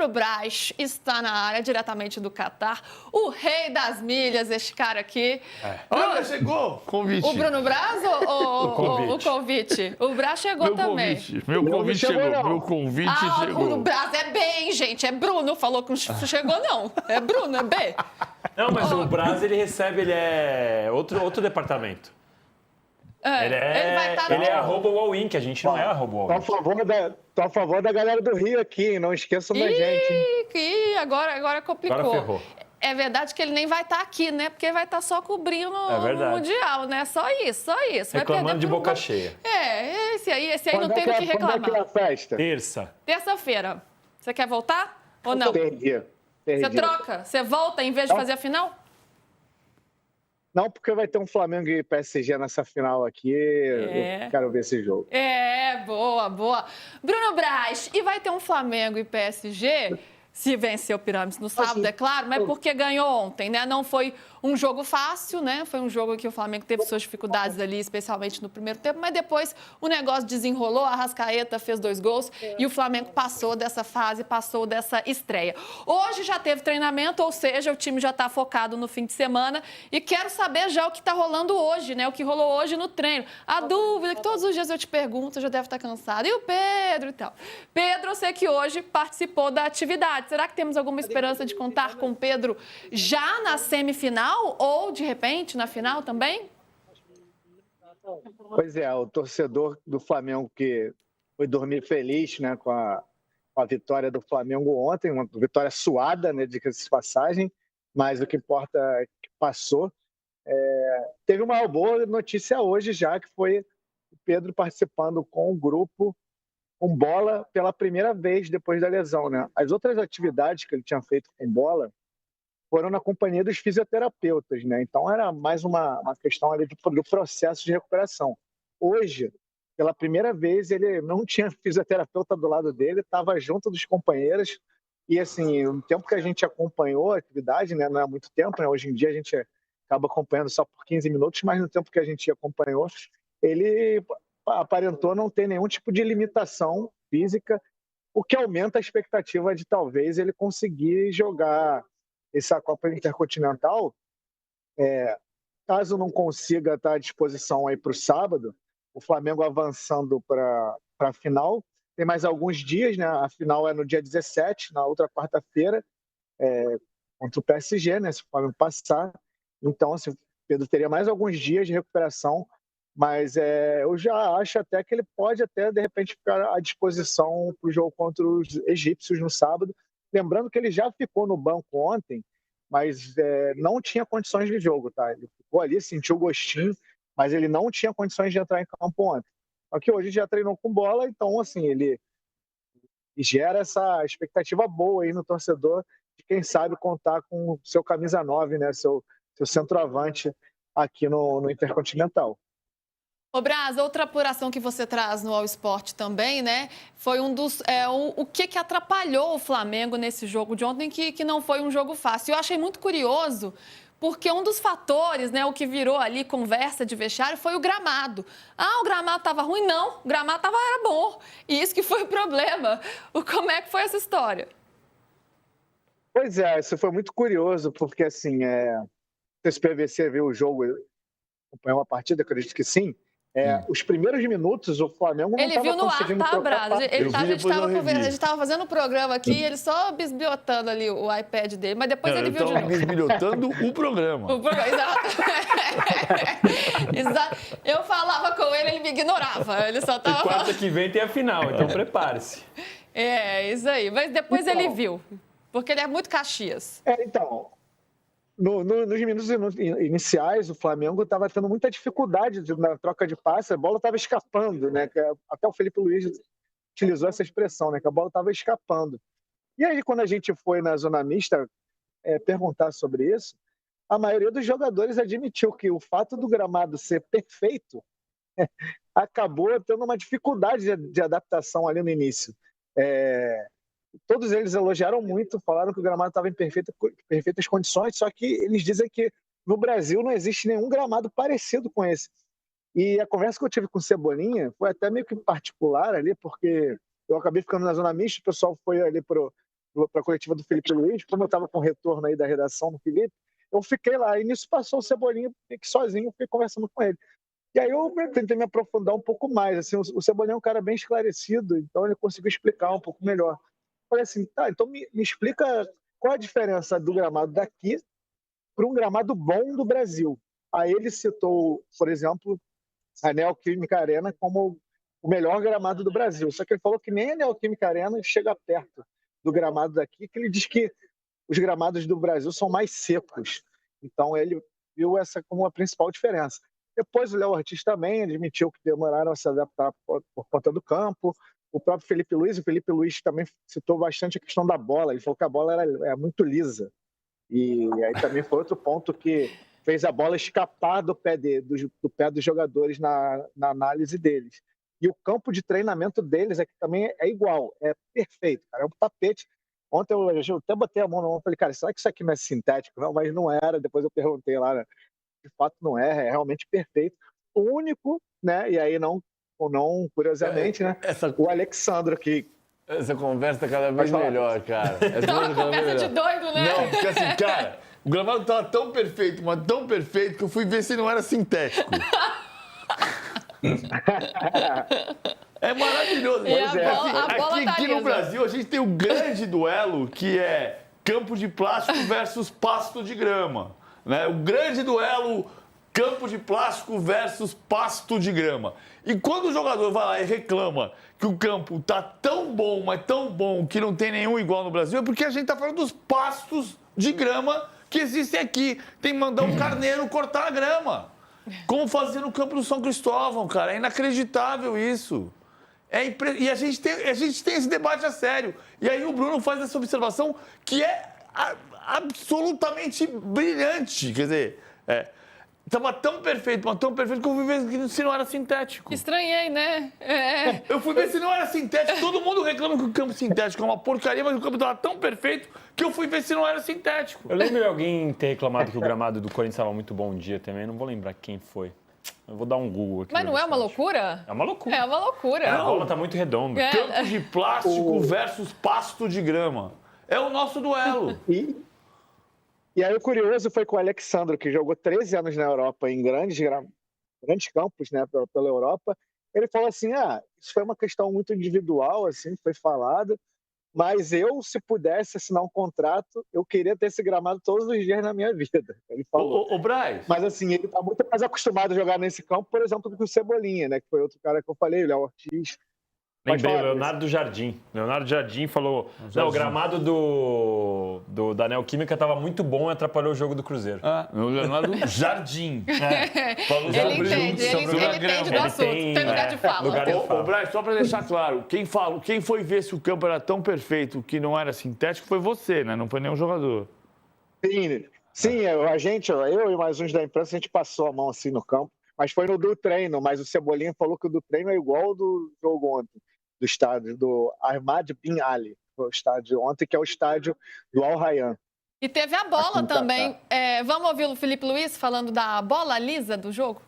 Bruno Braz está na área, diretamente do Catar. O rei das milhas, este cara aqui. Olha, chegou! Convite. O Bruno Braz ou o convite? O Braz chegou também. Meu convite chegou. Meu convite chegou. O Bruno Braz é bem, gente. É Bruno. Falou que não chegou, não. É Bruno, é B. Não, mas o Braz, ele é outro departamento. Ele é arroba All-in, que a gente não é arroba All-in. Tô a favor da galera do Rio aqui, não esqueçam da gente. Agora complicou. Agora ferrou. É verdade que ele nem vai estar aqui, né? Porque vai estar só cobrindo o Mundial, né? Só isso. Reclamando de boca cheia. Esse aí não tem do que reclamar. Quando é que é a festa? Terça-feira. Você quer voltar ou não? Perdi. Você troca? Você volta em vez de fazer a final? Não, porque vai ter um Flamengo e PSG nessa final aqui. Eu quero ver esse jogo. Boa. Bruno Braz, e vai ter um Flamengo e PSG, se vencer o Pirâmides no sábado, é claro, mas porque ganhou ontem, né? Não foi um jogo fácil, né? Foi um jogo que o Flamengo teve suas dificuldades ali, especialmente no primeiro tempo, mas depois o negócio desenrolou, a Arrascaeta fez 2 gols e o Flamengo passou dessa fase, passou dessa estreia. Hoje já teve treinamento, ou seja, o time já está focado no fim de semana e quero saber já o que está rolando hoje, né? O que rolou hoje no treino. A dúvida que todos os dias eu te pergunto, já deve estar cansado. E o Pedro e tal? Pedro, eu sei que hoje participou da atividade. Será que temos alguma esperança de contar com o Pedro já na semifinal? Ou, de repente, na final também? Pois é, o torcedor do Flamengo que foi dormir feliz, né, com a vitória do Flamengo ontem, uma vitória suada, né, de passagem, mas o que importa é que passou. Teve uma boa notícia hoje já, que foi o Pedro participando com o grupo com bola pela primeira vez depois da lesão, né? As outras atividades que ele tinha feito com bola foram na companhia dos fisioterapeutas, né? Então era mais uma questão ali do processo de recuperação. Hoje, pela primeira vez, ele não tinha fisioterapeuta do lado dele, estava junto dos companheiros e, assim, o tempo que a gente acompanhou a atividade, né? Não é muito tempo, né? Hoje em dia a gente acaba acompanhando só por 15 minutos, mas no tempo que a gente acompanhou, ele aparentou não ter nenhum tipo de limitação física, o que aumenta a expectativa de talvez ele conseguir jogar essa Copa Intercontinental. Caso não consiga estar à disposição aí para o sábado, o Flamengo avançando para a final, tem mais alguns dias, né? A final é no dia 17, na outra quarta-feira, contra o PSG, né? Se o Flamengo passar. Então, assim, o Pedro teria mais alguns dias de recuperação, mas eu já acho até que ele pode até, de repente, ficar à disposição para o jogo contra os egípcios no sábado. Lembrando que ele já ficou no banco ontem, mas não tinha condições de jogo, tá? Ele ficou ali, sentiu o gostinho, mas ele não tinha condições de entrar em campo ontem. Só que hoje já treinou com bola, então, assim, ele gera essa expectativa boa aí no torcedor de, quem sabe, contar com o seu camisa 9, né? Seu centroavante aqui no Intercontinental. Ô Braz, outra apuração que você traz no All Sport também, né? Foi o que atrapalhou o Flamengo nesse jogo de ontem, que não foi um jogo fácil. Eu achei muito curioso, porque um dos fatores, né, o que virou ali conversa de vestiário, foi o gramado. O gramado estava ruim? Não, o gramado era bom. E isso que foi o problema. Como é que foi essa história? Pois é, isso foi muito curioso, porque assim, se o PVC viu o jogo, acompanhou a partida, acredito que sim. Os primeiros minutos, o Flamengo não estava conseguindo trocar passe. A gente estava fazendo um programa aqui, ele só bisbilhotando ali o iPad dele, mas depois ele viu de novo. Bisbilhotando o programa. Exato. Eu falava com ele, ele me ignorava. Ele só estava... Quarta que vem tem a final, então prepare-se. Isso aí. Mas depois ele viu, porque ele é muito Caxias. Nos minutos iniciais, o Flamengo estava tendo muita dificuldade na troca de passe, a bola estava escapando, né? Até o Felipe Luiz utilizou essa expressão, né? Que a bola estava escapando. E aí, quando a gente foi na zona mista perguntar sobre isso, a maioria dos jogadores admitiu que o fato do gramado ser perfeito acabou tendo uma dificuldade de adaptação ali no início. Todos eles elogiaram muito, falaram que o gramado estava em perfeitas condições, só que eles dizem que no Brasil não existe nenhum gramado parecido com esse. E a conversa que eu tive com o Cebolinha foi até meio que particular ali, porque eu acabei ficando na zona mista, o pessoal foi ali pro para a coletiva do Felipe Luiz, como eu estava com retorno aí da redação do Felipe, eu fiquei lá, e nisso passou o Cebolinha, fiquei sozinho, fiquei conversando com ele. E aí eu tentei me aprofundar um pouco mais, assim, o Cebolinha é um cara bem esclarecido, então ele conseguiu explicar um pouco melhor. Falei assim, tá, então me explica qual a diferença do gramado daqui para um gramado bom do Brasil. Aí ele citou, por exemplo, a Neoquímica Arena como o melhor gramado do Brasil. Só que ele falou que nem a Neoquímica Arena chega perto do gramado daqui, que ele diz que os gramados do Brasil são mais secos. Então ele viu essa como a principal diferença. Depois o Léo Ortiz também admitiu que demoraram a se adaptar por conta do campo. O próprio Felipe Luiz também citou bastante a questão da bola. Ele falou que a bola era muito lisa. E aí também foi outro ponto que fez a bola escapar do pé dos jogadores na análise deles. E o campo de treinamento deles é que também é igual, é perfeito, cara, é um tapete. Ontem eu até botei a mão na mão e falei, cara, será que isso aqui não é sintético? Não, mas não era. Depois eu perguntei lá, né? De fato não é realmente perfeito. O único, né? E aí não curiosamente, né? O Alexandro que... Essa conversa tá cada vez melhor, cara. Tá uma conversa de doido, né? Não, porque assim, cara, o gramado tava tão perfeito, mas tão perfeito, que eu fui ver se não era sintético. É maravilhoso. E a bola tá aqui no lisa. Brasil, a gente tem um grande duelo que é campo de plástico versus pasto de grama. Né? O grande duelo, campo de plástico versus pasto de grama. E quando o jogador vai lá e reclama que o campo tá tão bom, mas tão bom, que não tem nenhum igual no Brasil, é porque a gente tá falando dos pastos de grama que existem aqui. Tem que mandar um carneiro cortar a grama. Como fazia no campo do São Cristóvão, cara. É inacreditável isso. E a gente tem esse debate a sério. E aí o Bruno faz essa observação que é absolutamente brilhante. Quer dizer, estava tão perfeito, mas tão perfeito que eu fui ver se não era sintético. Estranhei, né? Eu fui ver se não era sintético. Todo mundo reclama que o campo sintético é uma porcaria, mas o campo estava tão perfeito que eu fui ver se não era sintético. Eu lembro de alguém ter reclamado que o gramado do Corinthians estava muito bom um dia também. Não vou lembrar quem foi. Eu vou dar um Google aqui. Mas não é uma loucura? É uma loucura. É uma loucura. A bola tá muito redonda. Campo de plástico versus pasto de grama. É o nosso duelo. E aí o curioso foi com o Alexandro, que jogou 13 anos na Europa em grandes campos, né, pela Europa. Ele falou assim, isso foi uma questão muito individual, assim, foi falado, mas eu, se pudesse assinar um contrato, eu queria ter esse gramado todos os dias na minha vida. Ele falou. Ô, Braz. Mas assim, ele está muito mais acostumado a jogar nesse campo, por exemplo, do que o Cebolinha, né, que foi outro cara que eu falei, o Léo Ortiz. Lembrei, o Leonardo Jardim. Leonardo Jardim falou... Não, o gramado da Neoquímica estava muito bom e atrapalhou o jogo do Cruzeiro. O Leonardo Jardim. Falou ele entende, ele entende do assunto. Tem lugar de fala. Ô, Braz, só para deixar claro, quem foi ver se o campo era tão perfeito que não era sintético foi você, né? Não foi nenhum jogador. Sim, eu e mais uns da imprensa, a gente passou a mão assim no campo. Mas foi no do treino, mas o Cebolinha falou que o do treino é igual ao do jogo ontem, do estádio do Ahmad Bin Ali, o estádio ontem, que é o estádio do Al Rayyan. E teve a bola também. Vamos ouvir o Felipe Luiz falando da bola lisa do jogo?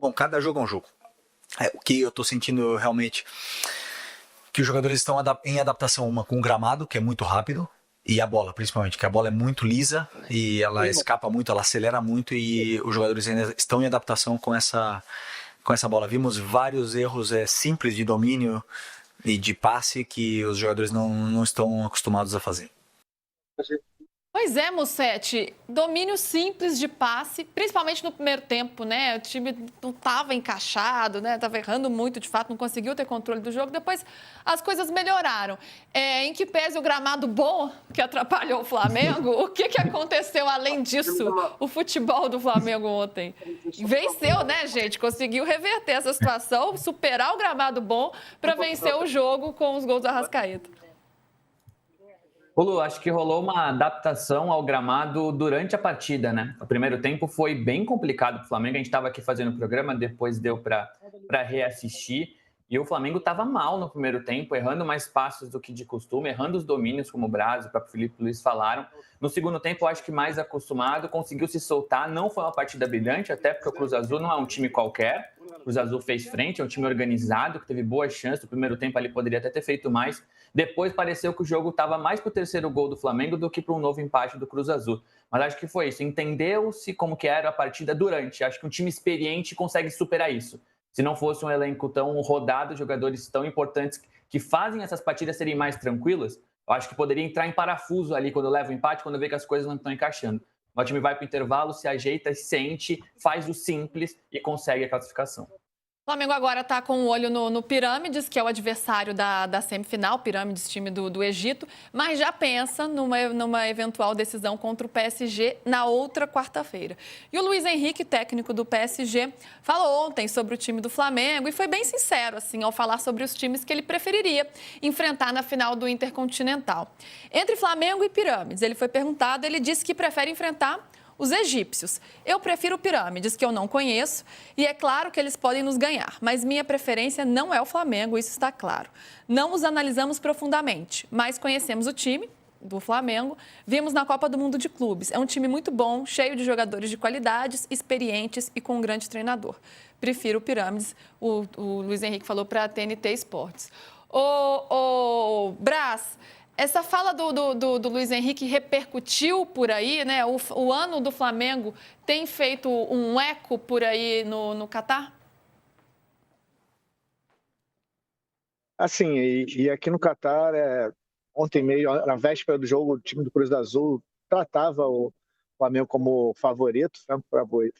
Bom, cada jogo é um jogo. O que eu tô sentindo realmente que os jogadores estão em adaptação com o gramado, que é muito rápido, e a bola, principalmente, que a bola é muito lisa e ela escapa muito, ela acelera muito e os jogadores ainda estão em adaptação com essa bola. Vimos vários erros simples de domínio e de passe que os jogadores não estão acostumados a fazer. Pois é, Mussete, domínio simples de passe, principalmente no primeiro tempo, né? O time não estava encaixado, né? Estava errando muito, de fato, não conseguiu ter controle do jogo. Depois as coisas melhoraram. Em que pese o gramado bom que atrapalhou o Flamengo, o que aconteceu além disso? O futebol do Flamengo ontem venceu, né, gente? Conseguiu reverter essa situação, superar o gramado bom para vencer o jogo com os gols do Arrascaeta. Ô Lu, acho que rolou uma adaptação ao gramado durante a partida, né? O primeiro tempo foi bem complicado para o Flamengo. A gente estava aqui fazendo o programa, depois deu para reassistir. E o Flamengo estava mal no primeiro tempo, errando mais passos do que de costume, errando os domínios, como o Braz e o próprio Felipe Luiz falaram. No segundo tempo, eu acho que mais acostumado, conseguiu se soltar. Não foi uma partida brilhante, até porque o Cruz Azul não é um time qualquer. O Cruz Azul fez frente, é um time organizado, que teve boas chances. No primeiro tempo ali poderia até ter feito mais. Depois pareceu que o jogo estava mais para o terceiro gol do Flamengo do que para um novo empate do Cruz Azul. Mas acho que foi isso. Entendeu-se como que era a partida durante. Acho que um time experiente consegue superar isso. Se não fosse um elenco tão rodado, jogadores tão importantes que fazem essas partidas serem mais tranquilas, eu acho que poderia entrar em parafuso ali quando leva o empate, quando vê que as coisas não estão encaixando. O time vai para o intervalo, se ajeita, sente, faz o simples e consegue a classificação. O Flamengo agora está com o olho no Pirâmides, que é o adversário da semifinal, Pirâmides, time do Egito, mas já pensa numa eventual decisão contra o PSG na outra quarta-feira. E o Luiz Henrique, técnico do PSG, falou ontem sobre o time do Flamengo e foi bem sincero assim, ao falar sobre os times que ele preferiria enfrentar na final do Intercontinental. Entre Flamengo e Pirâmides, ele foi perguntado, ele disse que prefere enfrentar os egípcios. Eu prefiro Pirâmides, que eu não conheço, e é claro que eles podem nos ganhar, mas minha preferência não é o Flamengo, isso está claro. Não os analisamos profundamente, mas conhecemos o time do Flamengo, vimos na Copa do Mundo de Clubes. É um time muito bom, cheio de jogadores de qualidades, experientes e com um grande treinador. Prefiro Pirâmides, o Luiz Henrique falou para a TNT Esportes. Brás, essa fala do Luiz Henrique repercutiu por aí, né? O ano do Flamengo tem feito um eco por aí no Catar? Assim, e aqui no Catar, ontem mesmo, na véspera do jogo, o time do Cruz Azul tratava o Flamengo como favorito,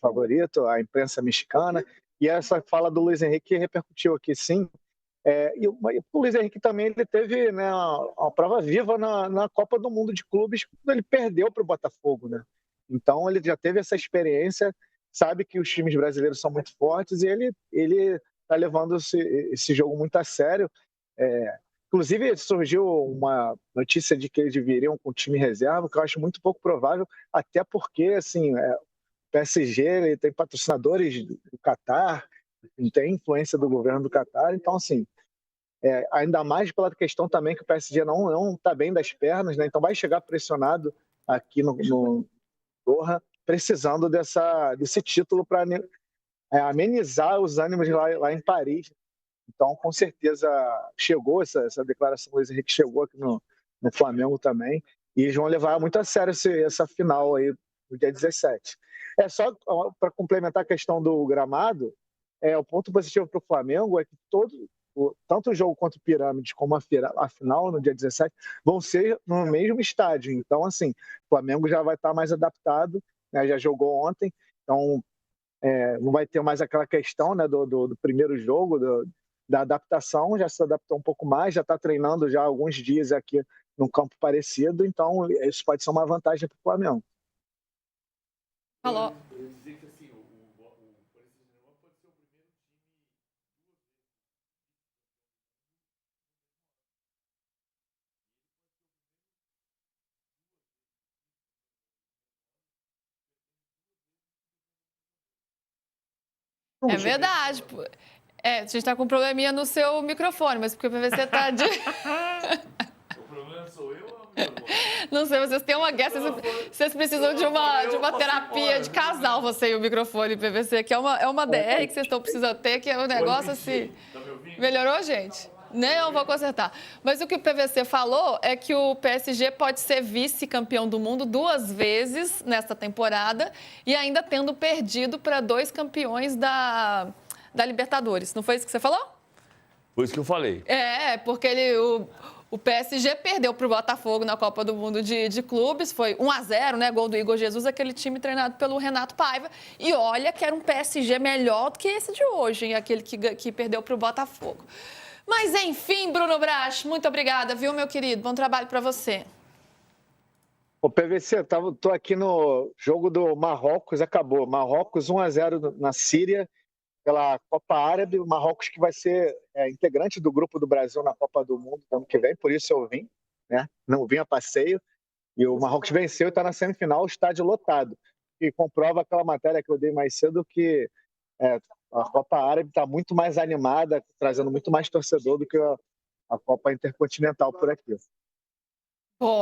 favorito, a imprensa mexicana, e essa fala do Luiz Henrique repercutiu aqui, sim. E o Luiz Henrique também ele teve, né, uma prova viva na Copa do Mundo de Clubes, quando ele perdeu para o Botafogo, né? Então ele já teve essa experiência, sabe que os times brasileiros são muito fortes e ele está levando esse jogo muito a sério. Inclusive surgiu uma notícia de que eles viriam com o time reserva, que eu acho muito pouco provável, até porque assim, o PSG ele tem patrocinadores do Catar, tem influência do governo do Catar, então assim, ainda mais pela questão também que o PSG não está bem das pernas, né? Então vai chegar pressionado aqui no Doha, precisando desse título para amenizar os ânimos lá em Paris. Então, com certeza, chegou essa declaração, o Luiz Henrique chegou aqui no Flamengo também, e eles vão levar muito a sério essa final aí no dia 17. Só para complementar a questão do gramado, o ponto positivo para o Flamengo é que tanto o jogo contra o Pirâmides como a final, no dia 17, vão ser no mesmo estádio. Então, assim, o Flamengo já vai estar mais adaptado, né? Já jogou ontem, então não vai ter mais aquela questão, né, do primeiro jogo, da adaptação, já se adaptou um pouco mais, já está treinando já há alguns dias aqui num campo parecido, então isso pode ser uma vantagem para o Flamengo. Falou. É verdade. A gente está com um probleminha no seu microfone, mas porque o PVC está de... O problema sou eu ou é o meu? Não sei, vocês têm uma guerra, vocês precisam de uma terapia de casal, você e o microfone PVC, que é uma DR que vocês estão precisando ter, que é um negócio assim... Tá me ouvindo? Melhorou, gente? Não, vou consertar. Mas o que o PVC falou é que o PSG pode ser vice-campeão do mundo 2 vezes nesta temporada e ainda tendo perdido para 2 campeões da Libertadores. Não foi isso que você falou? Foi isso que eu falei. Porque o PSG perdeu para o Botafogo na Copa do Mundo de Clubes, foi 1-0, né? Gol do Igor Jesus, aquele time treinado pelo Renato Paiva. E olha que era um PSG melhor do que esse de hoje, hein? Aquele que perdeu para o Botafogo. Mas, enfim, Bruno Brás, muito obrigada, viu, meu querido? Bom trabalho para você. O PVC, estou aqui no jogo do Marrocos, acabou. Marrocos 1-0 na Síria, pela Copa Árabe. O Marrocos que vai ser integrante do grupo do Brasil na Copa do Mundo no ano que vem, por isso eu vim, né? Não vim a passeio. E o Marrocos venceu e está na semifinal, estádio lotado. E comprova aquela matéria que eu dei mais cedo que a Copa Árabe está muito mais animada, trazendo muito mais torcedor do que a Copa Intercontinental por aqui. Boa.